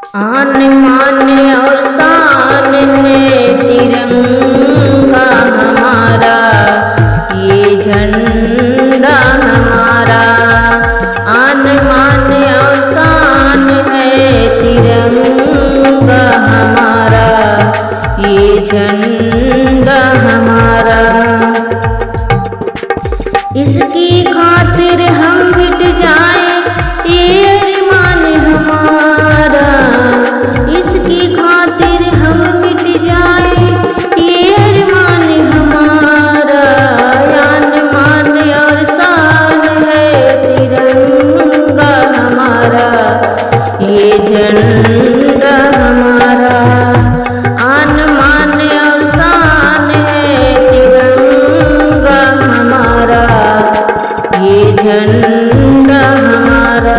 आन मान और शान है तिरंगा हमारा, ये झंडा हमारा। आन मान और शान है तिरंगा हमारा, ये झंडा हमारा। इसकी खातिर हम मिट जाए ये अरमान हमारा, इसकी खातिर हम मिट जाए ये अरमान हमारा। आन मान और शान है तिरंगा हमारा, ये झंडा हमारा। आन मान और शान है तिरंगा हमारा, ये झंडा हमारा।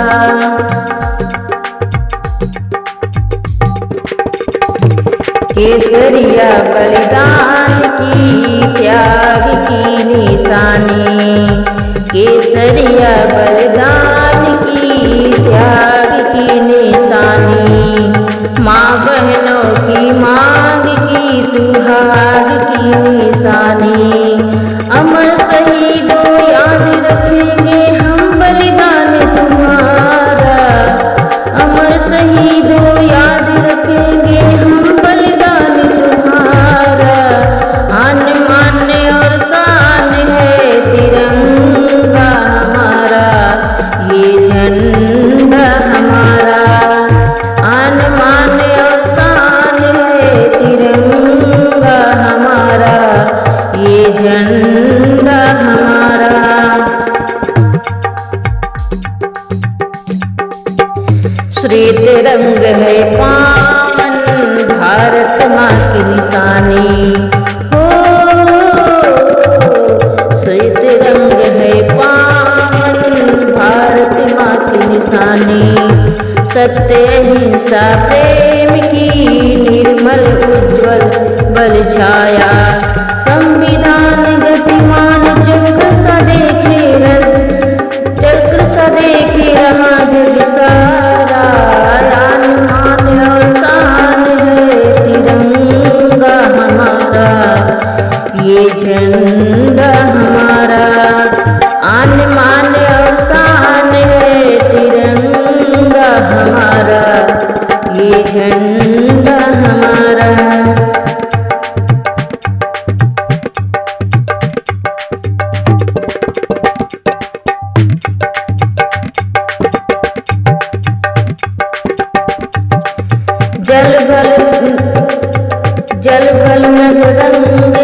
केसरिया बलिदान की त्याग की निशानी, केसरिया बलिदान की त्याग की निशानी। माँ बहनों की मांग की सुहाग की निशानी। अमर शहीदों याद रखेंगे हम बलिदान तुम्हारा, अमर शहीदों याद रखेंगे हम बलिदान तुम्हारा। आन मान और शान है तिरंगा हमारा, ये झंडा हमारा। आन मान और शान है तिरंगा हमारा, ये झंडा हमारा। श्वेत रंग है पावन भारत माँ की निशानी हो, श्वेत रंग है पावन भारत माँ की निशानी। सत्य अहिंसा प्रेम की निर्मल उज्ज्वल बल छाया। संविधान गतिमान चक्र सा देखे, चक्र सा देखे रहा जग सारा। आन मान और शान है तिरंगा हमारा, ये झंडा हमारा। आन मान और शान है तिरंगा हमारा, ये झंडा हमारा। जल भल में रंग